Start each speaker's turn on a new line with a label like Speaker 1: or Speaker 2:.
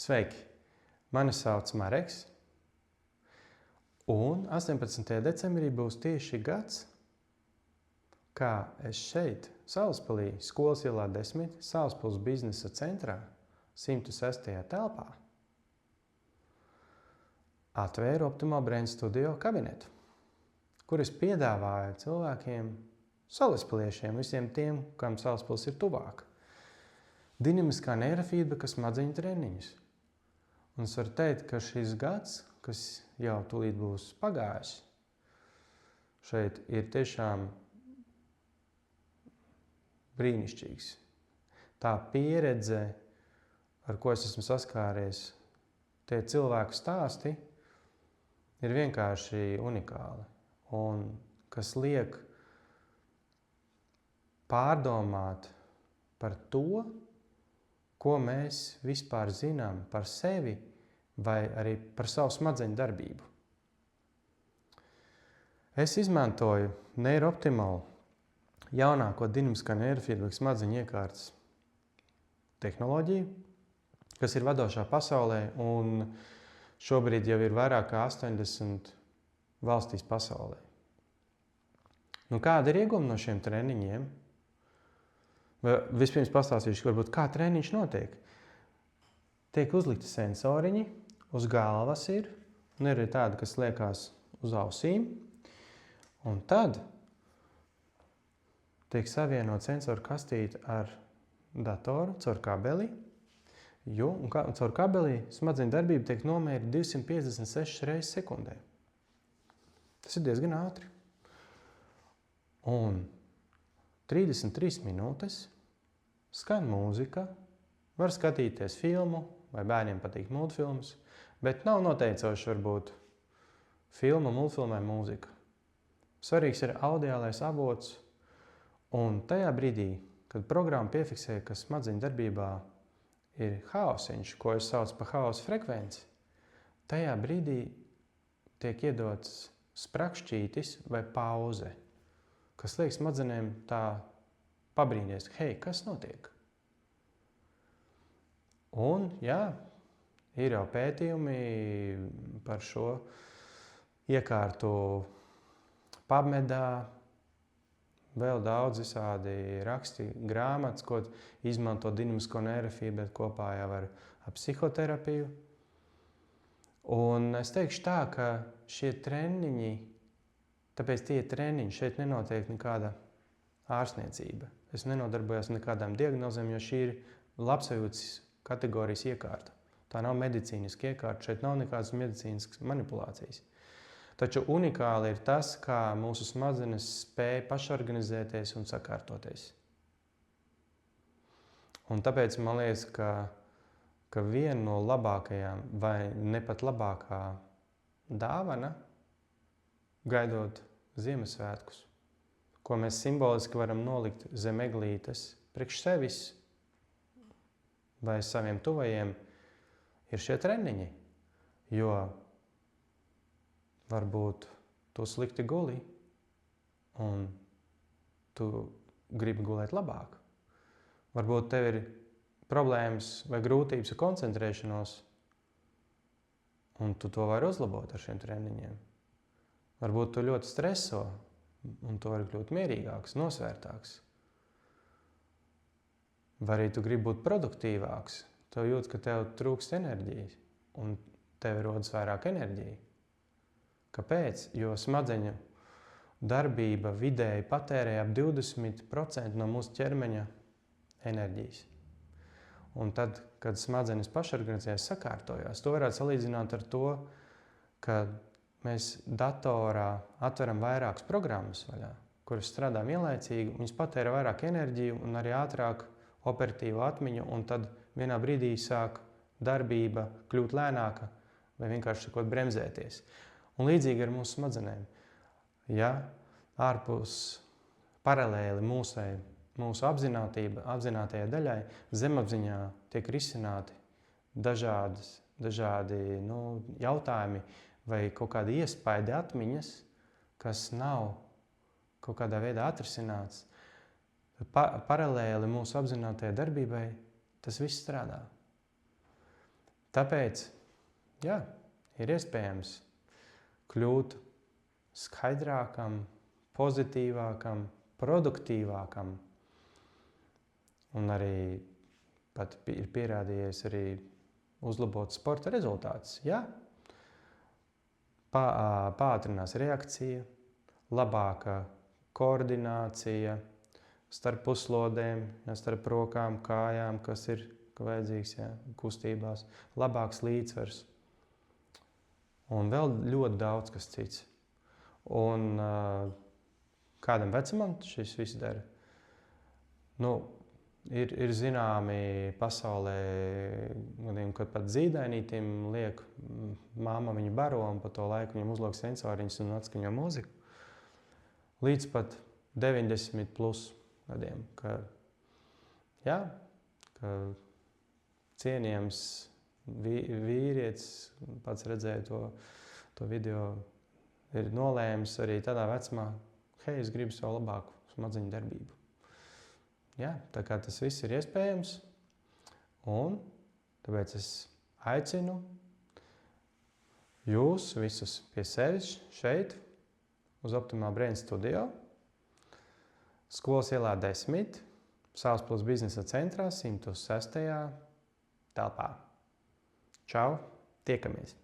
Speaker 1: Sveiki! Mani sauc Mareks, un 18. decembrī būs tieši gads, kā es šeit, Salaspilī, Skolas ielā 10, Salaspils biznesa centrā, 106. telpā, atvēru Optimal Brain Studio kabinetu, kur es piedāvāju cilvēkiem, salaspiliešiem, visiem tiem, kam Salaspils ir tuvāk, dinamiskā neirofīdbeka smadzeņu treniņus. Un es varu teikt, ka šis gads, kas jau tūlīt būs pagājis, šeit ir tiešām brīnišķīgs. Tā pieredze, ar ko es esmu saskāries, tie cilvēku stāsti ir vienkārši unikāli. Un kas liek pārdomāt par to, ko mēs vispār zinām par sevi vai arī par savu smadzeņu darbību. Es izmantoju NeuroOptimal jaunāko dinamiskā neirofīdbeka smadzeņu iekārtas tehnoloģiju, kas ir vadošā pasaulē un šobrīd jau ir vairāk kā 80 valstīs pasaulē. Kāda ir iegūma no šiem treniņiem? Vispirms pastāstīšu, varbūt kā treniņš notiek. Tiek uzlikti sensoriņi, uz galvas ir, un ir arī tādi, kas liekās uz ausīm. Un tad tiek savienot sensoru kastīti ar datoru caur kabeli, un caur kabeli smadzeņu darbība tiek nomērīta 256 reizes sekundē. Tas ir diezgan ātri. Un 33 minūtes skan mūzika, var skatīties filmu, vai bērniem patīk multfilmas, bet nav noteicoši varbūt filma, multfilmai mūzika. Svarīgs ir audiālais avots, un tajā brīdī, kad programma piefiksē, ka smadzeņu darbībā ir haosiņš, ko es saucu par haosa frekvenci, tajā brīdī tiek iedots sprakšķītis vai pauze, kas liek smadzenēm tā pabrīnīties, hei, kas notiek? Un, jā, ir jau pētījumi par šo iekārtu PubMedā, vēl daudz visādi raksti, grāmatas, ko izmanto dinamisko neirofīdbeku kopā jau ar psihoterapiju. Un es teikšu tā, ka šie treniņi, tāpēc tie treniņi, šeit nenotiek nekāda ārstniecība. Es nenodarbojos nekādām diagnozēm, jo šī ir labsajūtas kategorijas iekārta. Tā nav medicīniska iekārta, šeit nav nekādas medicīniskas manipulācijas. Taču unikāli ir tas, kā mūsu smadzenes spēja pašorganizēties un sakārtoties. Un tāpēc man liekas, ka viena no labākajām vai ne pat labākā dāvana, gaidot Ziemassvētkus, ko mēs simboliski varam nolikt zem eglītes priekš sevis vai saviem tuvajiem, ir šie treniņi. Jo varbūt tu slikti guli un tu gribi gulēt labāk. Varbūt tev ir problēmas vai grūtības ar koncentrēšanos, un tu to vari uzlabot ar šiem treniņiem. Varbūt tu ļoti streso, un tu vari kļūt mierīgāks, nosvērtāks. Vai arī tu gribi būt produktīvāks, tu jūti, ka tev trūkst enerģijas, un tev rodas vairāk enerģija. Kāpēc? Jo smadzeņu darbība vidēji patērē ap 20% no mūsu ķermeņa enerģijas. Un tad, kad smadzenes pašorganizējas, sakārtojās, to varētu salīdzināt ar to, ka mēs datorā atveram vairākas programmas vaļā, kuras strādā vienlaicīgi, viņas patēra vairāk enerģiju un arī ātrāk operatīvu atmiņu, un tad vienā brīdī sāk darbība kļūt lēnāka vai vienkārši sakot bremzēties. Un līdzīgi ar mūsu smadzenēm. Ja ārpus paralēli mūsu apzinātajai daļai zemapziņā tiek risināti dažādi jautājumi vai kaut kādi iespaidi atmiņas, kas nav kaut kādā veidā atrisināts, paralēli mūsu apzinātajai darbībai tas viss strādā. Tāpēc, jā, ir iespējams kļūt skaidrākam, pozitīvākam, produktīvākam. Un arī pat ir pierādījies arī uzlabot sporta rezultātus. Jā, pātrinās reakcija, labāka koordinācija starp puslodēm, starp rokām, kājām, kas ir vajadzīgs, kustībās, labāks līdzsvars. Un vēl ļoti daudz kas cits. Un kādam vecumam šis viss dara? Ir zināmi pasaulē, kad pat zīdainītim liek, māma viņu baro un pa to laiku viņam uzliek sensoriņus un atskaņo mūziku. Līdz pat 90 plus gadiem, ka cienījams vīrietis, pats redzēja to video, ir nolēmis arī tādā vecumā, hei, es gribu savu labāku smadzeņu darbību. Jā, tā kā tas viss ir iespējams, un tāpēc es aicinu jūs visus pie sevis šeit, uz Optimal Brain Studio, Skolas ielā 10, Saules Plus biznesa centrā 106. telpā. Čau, tiekamies!